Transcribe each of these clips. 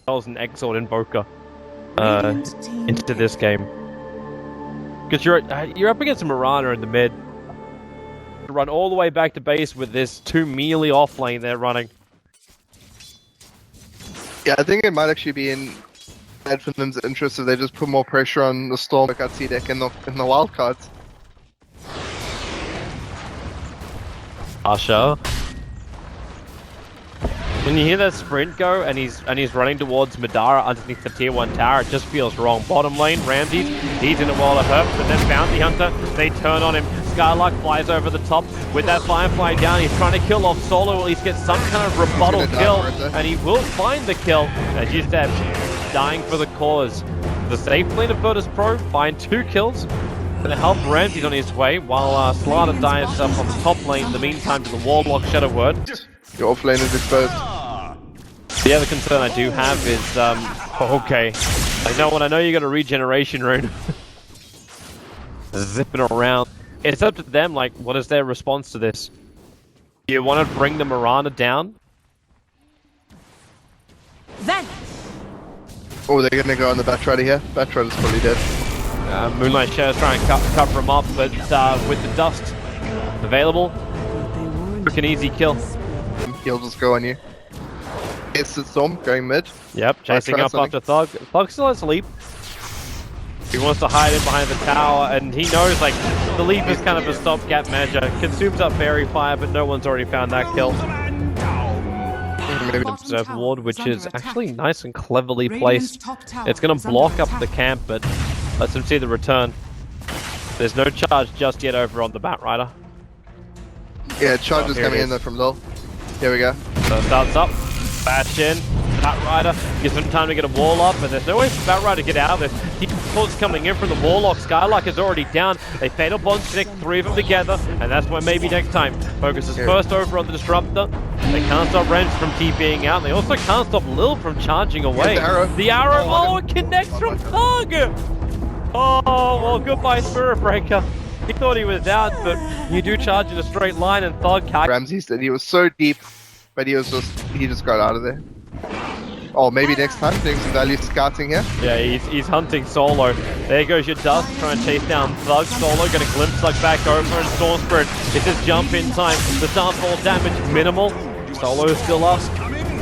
an Exalt Invoker into this game. Because you're up against a Mirana in the mid. Run all the way back to base with this 2 melee off lane they're running. Yeah, I think it might actually be in FINEM's interest if they just put more pressure on the Storm C deck in the wildcards. Asha. When you hear that sprint go and he's running towards Madara underneath the tier 1 tower, it just feels wrong. Bottom lane, Ramses, he's in a wall of hurt, but then Bounty Hunter, they turn on him. Skylark flies over the top with that Firefly down. He's trying to kill off Solo, or at least get some kind of rebuttal kill, and he will find the kill. As you said, dying for the cause. The safe lane of Virtus.pro find 2 kills. Gonna help Ramses on his way, while Slardar dives up on the top lane in the meantime to the Warlock Shadow Word. Your off lane is exposed. The other concern I do have is, okay. I know you got a regeneration rune. Zipping around. It's up to them, like, what is their response to this? Do you want to bring the Mirana down? Then. Oh, they're gonna go on the Batrider here. Batrider's probably dead. Moonlight Shadow's trying to cover him up, but with the dust available, quick and easy kill. He'll just go on you. It's the Storm going mid. Yep, chasing up after Thug. Thug still has a leap. He wants to hide in behind the tower, and he knows, like, the leap is kind of a stopgap measure. Consumes up Fairy Fire, but no one's already found that kill. Maybe the Observe Ward, which is actually nice and cleverly placed. It's going to block up the camp, but lets him see the return. There's no charge just yet over on the Batrider. Yeah, charge is coming in there from low. Here we go. So it starts up, bash in, Batrider gives him time to get a wall up, but there's no way for Batrider to get out of this. Deep Force coming in from the Warlock. Skylark is already down. They Fatal Bond connect 3 of them together, and that's why maybe next time focuses first over on the Disruptor. They can't stop Rams from TPing out. They also can't stop Lil from charging away. The arrow, it connects from Thug! Oh, well, goodbye Spirit Breaker. He thought he was out, but you do charge in a straight line, and Thug can't. Ramses did. He was so deep, but he just got out of there. Oh, maybe next time doing some value scouting here. Yeah, he's hunting Solo. There goes your dust, trying to chase down Thug. Solo get a glimpse like back over, and Storm Spirit. It's his jump in time. The downfall damage minimal. Solo is still up.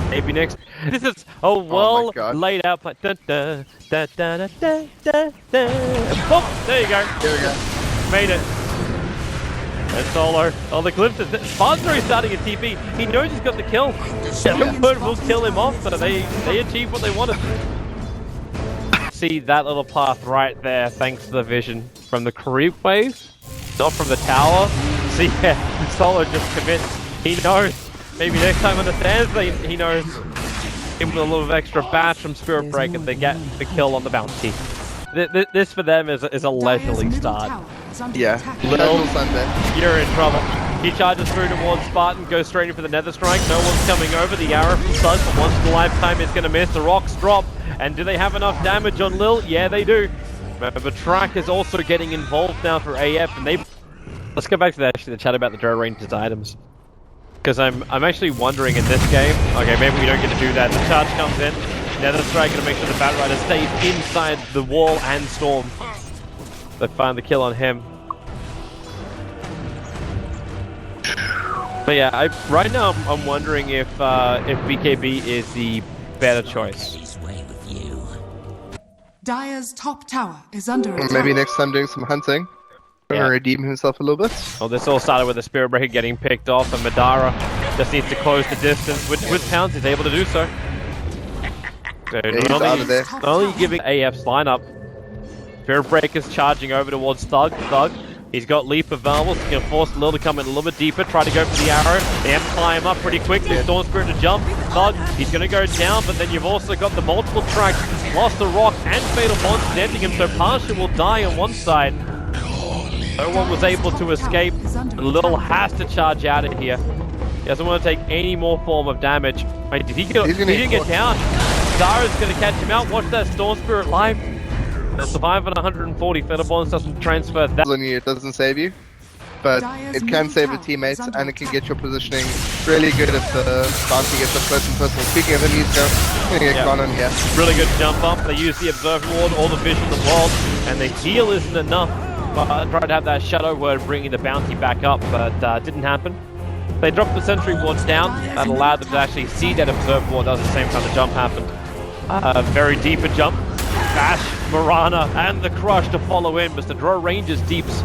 Maybe next. This is laid out play. Da, da, da, da, da, da, da, da. Oh, there you go. Here we go. Made it. And Solo. Oh, the glimpses. Spark's starting a TP. He knows he's got the kill. Frankfurt will kill him off, but they achieved what they wanted. See that little path right there, thanks to the vision from the creep wave, not from the tower. See, yeah, Solo just commits. He knows. Maybe next time understands. He knows. Give him a little extra bash from Spirit Break, and they get the kill on the bounty. This for them is a leisurely start. Yeah, You're in trouble. He charges through towards Spartan, goes straight in for the Nether Strike. No one's coming over. The arrow from Thug, but once in a lifetime is going to miss. The rocks drop. And do they have enough damage on Lil? Yeah, they do. But Track is also getting involved now for AF, and let's go back to the chat about the Drow ranges items. Because I'm actually wondering in this game, okay, maybe we don't get to do that. The charge comes in. Nether Strike gonna make sure the Batrider stays inside the wall and Storm. They find the kill on him. But yeah, right now I'm wondering if BKB is the better choice. Dire's top tower is under attack. Maybe next time doing some hunting. Gonna redeem himself a little bit. Well, this all started with the Spirit Breaker getting picked off, and Madara just needs to close the distance, which with Pounds he's able to do so. So not only giving AF's lineup, Spirit Breaker's charging over towards Thug. He's got Leap available, so he's going to force Lil to come in a little bit deeper, try to go for the arrow. They have to climb up pretty quickly. Storm Spirit to jump. Thug, he's going to go down, but then you've also got the multiple tracks, lost the rock and Fatal Bond connecting him, so Partial will die on one side. No one was able to escape. Lil has to charge out of here. He doesn't want to take any more form of damage. Wait, he didn't get down. Zara's going to catch him out. Watch that Storm Spirit live. They'll survive on 140. Fatal Bonds doesn't transfer that. It doesn't save you. but it can save the teammates and it can get your positioning really good if the bounty gets a first and personal. Speaking of the needs, gonna get gone on here. Really good jump up. They use the Observe Ward, all the vision in the world, and the heal isn't enough. But I tried to have that Shadow Word bringing the bounty back up, but didn't happen. They dropped the Sentry Wards down. That allowed them to actually see that Observe Ward as the same time the jump happened. Very deeper jump. Bash, Mirana, and the Crush to follow in. Mr. Drow Rangers deeps.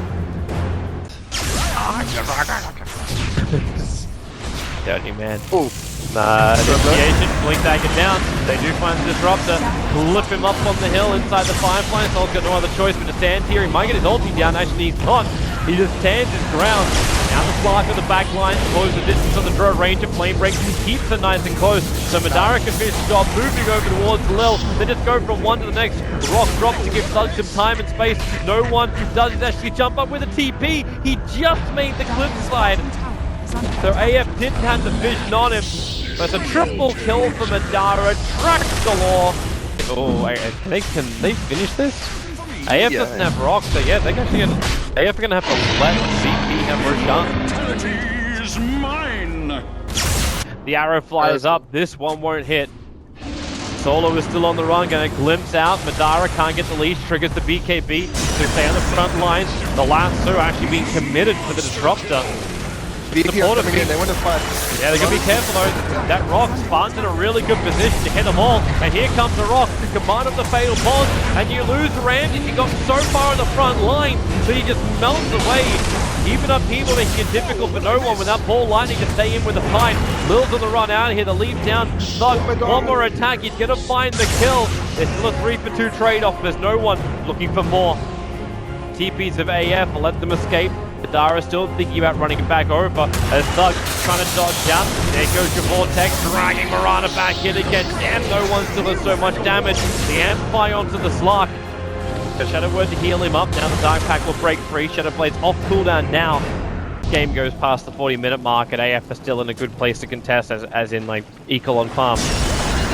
Dirty man. Oh. Initiation, blink dagger down. They do find the Disruptor. Clip him up on the hill inside the Firefly. Soul's got no other choice but to stand here. He might get his ulti down. Actually, he's not. He just stands his ground. Now the Slark on the back line, close the distance on the Drow Ranger. Flame Break keeps it nice and close. So Madara can finish the job, moving over towards Lil. They just go from one to the next. Rock drops to give Sug some time and space. No one does actually jump up with a TP. He just made the clip slide. So AF didn't have the vision on him. But it's a triple kill for Madara. Tracks galore. Oh, can they finish this? AF doesn't have rocks, so yeah, they're actually gonna, AF are gonna have to let CP have her shot. Mine. The arrow flies up. This one won't hit. Solo is still on the run, gonna glimpse out. Madara can't get the leash, triggers the BKB to stay on the front lines. The lasso actually being committed for the Disruptor. VP are coming in, they want to fight. Yeah, they're going to be careful though. That Rock spawns in a really good position to hit them all. And here comes the Rock, command of the Fatal Bond. And you lose Ramsey. He got so far on the front line that he just melts away. Even upheaval making it difficult for no one with that ball lightning to stay in with the fight. Lil's on the run out here, the lead down. Thug, one more attack, he's going to find the kill. There's still a 3-for-2 trade-off. There's no one looking for more. TPs of AF will let them escape. Madara still thinking about running it back over as Thug trying to dodge down. There goes your Vortex, dragging Mirana back in again. Damn, no one still has so much damage. The Amplify onto the Slark. The Shadow Word to heal him up. Now the Dark Pack will break free. Shadow Blade's off cooldown now. Game goes past the 40-minute mark and AF are still in a good place to contest as in like equal on farm.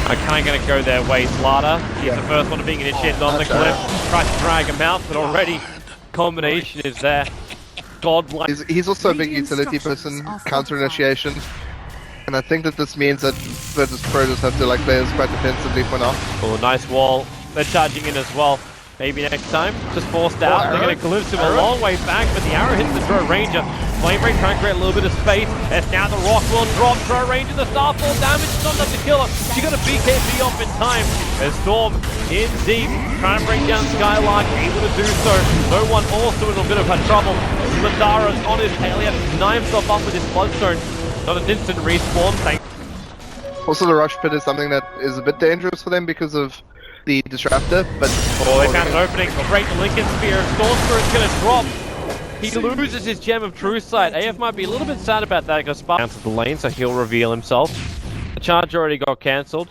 I'm kind of going to go their way. Slardar, he's the first one to being initiated on the cliff. Tries to drag him out, but already combination is there. He's also a big utility person, counter initiation, and I think that this means that Virtus.pro just have to like play this quite defensively for now. Oh, nice wall. They're charging in as well. Maybe next time, just forced out. They're going to glimpse him a long way back, but the arrow hits the Drow Ranger. Flame Break trying to create a little bit of space. As now the Rock will drop. Drow Ranger, the Starfall damage, it's not enough to kill her. She got a BKB off in time. As Storm in deep, trying to bring down Skylark, able to do so. No one also in a bit of trouble. Madara's on his tail. He had to deny himself up with his Bloodstone. Not an instant respawn, thank. Also, the Rush Pit is something that is a bit dangerous for them because of the Disruptor, but... Oh, they found an opening. Great Lincoln Spear. Storm Spirit's going to drop. He loses his Gem of True Sight. AF might be a little bit sad about that because Spark cancelled the lane, so he'll reveal himself. The charge already got cancelled.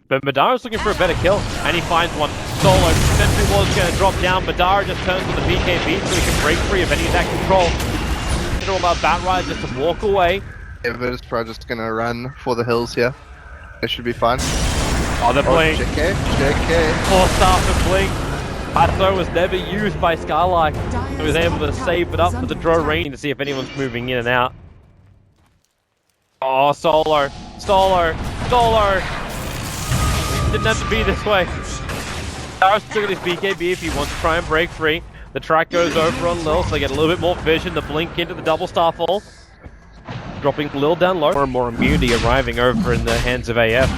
But Madara's looking for a better kill, and he finds one. Solo. Sentry Ward's going to drop down. Madara just turns to the BKB so he can break free of any of that control. It's all about Batrider just to walk away. Yeah, Virtus.pro just going to run for the hills here. It should be fine. Oh, they're playing. JK. 4-star for Blink. Pato was never used by Skylark. He was able to save it up for the Drow Ranger to see if anyone's moving in and out. Oh, Solo. Didn't have to be this way. Dara's still got his BKB if he wants to try and break free. The track goes over on Lil, so they get a little bit more vision. The blink into the double Starfall. Dropping Lil down low. More and more immunity arriving over in the hands of AF.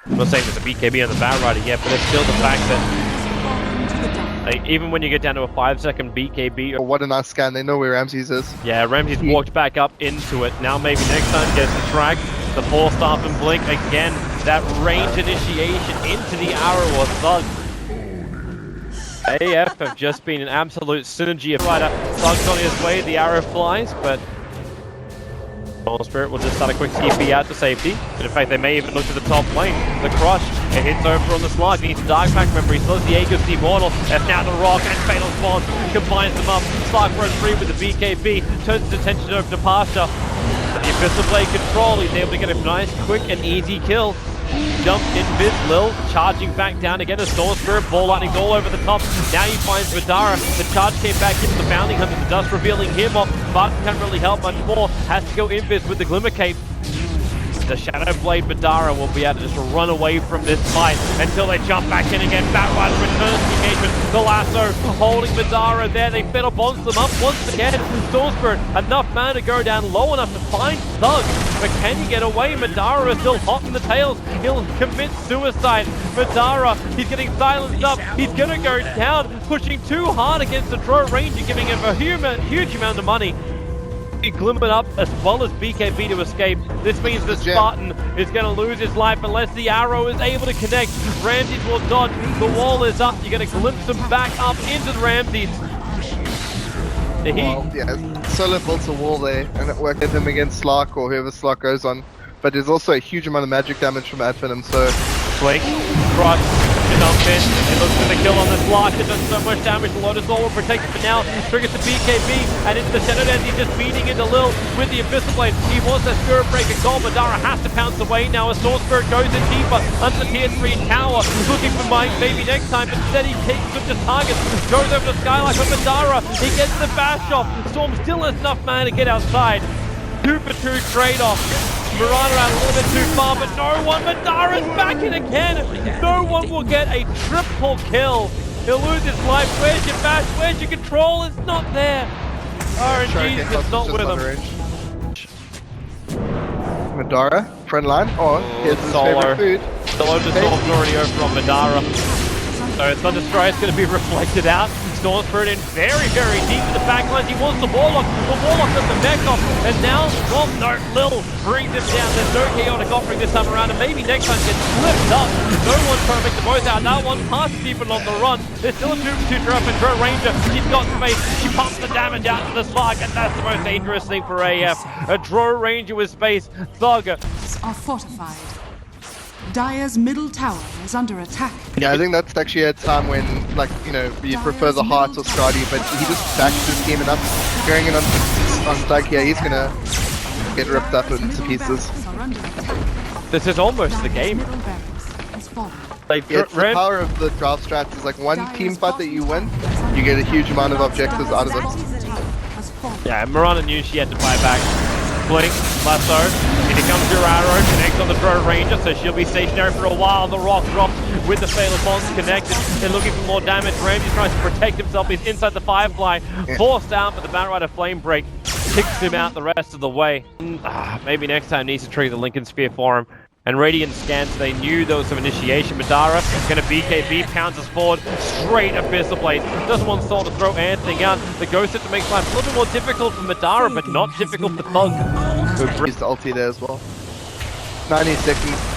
I'm not saying there's a BKB on the Batrider yet, but it's still the fact that like, even when you get down to a 5-second BKB... Oh, what a nice scan, they know where Ramses is. Yeah, Ramses walked back up into it. Now maybe next time gets the track. The 4-star and blink again. That range initiation into the arrow or Thug. AF have just been an absolute synergy of Rider. Thug's on his way, the arrow flies, but Soul Spirit will just start a quick TP out to safety. But in fact, they may even look to the top lane. The Crush, it hits over on the Slark. He needs a Dark Pack, remember, he still has the Aegis Immortal. That's now the Rock and Fatal Spawn combines them up. Slark runs free with the BKB, turns his attention over to Pasha. The Abyssal Blade control, he's able to get a nice, quick and easy kill. jump invis. Lil charging back down again. A Storm Spirit, Ball Lightning's all over the top. Now he finds Vidara. The charge came back into the Bounty Hunter. The dust revealing him off. But can't really help much more. Has to go invis with the Glimmer Cape. The Shadow Blade Vidara will be able to just run away from this fight until they jump back in again. Batrider returns to engagement. The lasso holding Vidara there. They better bonds them up once again. Storm Spirit, enough mana to go down low enough to find Thug. But can he get away? Vidara is still hot in the tails. He'll commit suicide. Vidara, he's getting silenced up. He's gonna go down, pushing too hard against the Drow Ranger, giving him a huge amount of money. He glimmered up as well as BKB to escape. This means the Spartan is going to lose his life unless the arrow is able to connect. Ramses will dodge. The wall is up. You're going to glimpse him back up into the Ramses. Well, yeah, Solo builds a wall there, and it worked with him against Slark or whoever Slark goes on. But there's also a huge amount of magic damage from FINEM, so... Blink, cross, jump in. It looks for the kill on the Slark. It does so much damage. The Lotus Ball will protect it for now. Triggers the BKB, and into the Shadow Dance. He's just beating into Lil with the Abyssal Blade. He wants that Spirit Breaker goal. Madara has to pounce away now. A Storm Spirit goes in deeper under the tier 3 tower, looking for Mike maybe next time. Instead, he takes switches targets, goes over to Skylark with Madara. He gets the bash off. Storm still has enough mana to get outside. 2 for 2 trade-off. Mirana out a little bit too far, but no one. Madara's back in again. No one will get a triple kill. He'll lose his life. Where's your bash? Where's your control? It's not there. RNG is not with him. Madara, front line. Oh, here's his favorite food. The Lotus Orb already over on Madara. So Thunderstrike is going to be reflected out. Storm Spirit in very deep in the backlines. He wants the Warlock. The Warlock does the neck off. And now, well, no, Lil brings him down. There's no chaotic offering this time around. And maybe next time gets flipped up. No one's trying to make the most out. That one passes people on the run. There's still a 2-2 drop and Drow Ranger. She's got space. She pumps the damage out to the Slark. And that's the most dangerous thing for AF. A Drow Ranger with space. Thug. Are fortified. Dire's middle tower is under attack. Yeah, I think that's actually a time when, like, you know, you prefer the Heart or Scotty, but he just backs his game enough. Going in on Thug here, he's gonna get ripped up into pieces. This is almost the game. Like, yeah, it's the power of the draft strats is like one team fight that you win, you get a huge amount of objectives out of it. Yeah, Mirana knew she had to buy back. Blink, lasso. Here comes your arrow, connects on the Drow Ranger, so she'll be stationary for a while. The rock drops with the Fatal Bonds connected. They're looking for more damage. Ramsey tries to protect himself. He's inside the Firefly, forced out, but the Batrider Flame Break kicks him out the rest of the way. Maybe next time needs to trigger the Lincoln Spear for him. And Radiant scans, they knew there was some initiation. Madara gonna BKB, pounces forward, straight Abyssal Blade. Doesn't want Soul to throw anything out. The Ghost Scepter makes life a little bit more difficult for Madara, but not difficult for Thug. He's the ulti there as well. 90 seconds.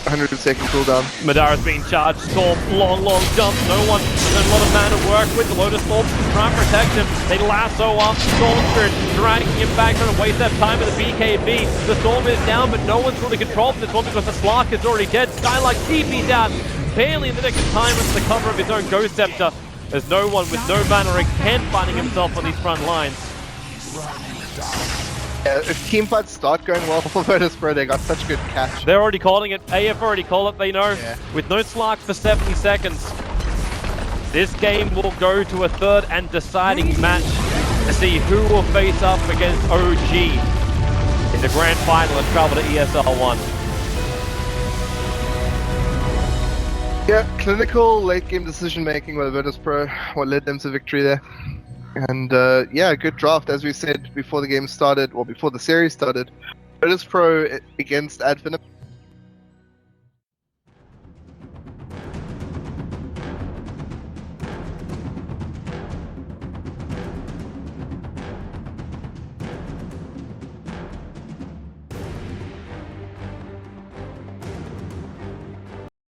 100-second cooldown. Madara's being charged. Storm, long jump. No one has a lot of mana to work with. The Lotus Orb trying to protect him. They lasso up. Storm Spirit dragging him back, trying to waste that time with the BKB. The Storm is down, but no one's really controlled this one because the Slark is already dead. Skylark TP's out. Barely in the nick of time with the cover of his own Ghost Scepter. There's no one with no mana again finding himself on these front lines. Yeah, if team fights start going well for Virtus.pro, they got such good catch. They're already calling it. AF already called it, they know. Yeah. With no Slark for 70 seconds. This game will go to a third and deciding match to see who will face up against OG in the grand final and travel to ESL 1. Yeah, clinical late game decision making by Virtus.pro, what led them to victory there. And yeah, good draft, as we said before the game started, or before the series started. Virtus.pro against FINEM.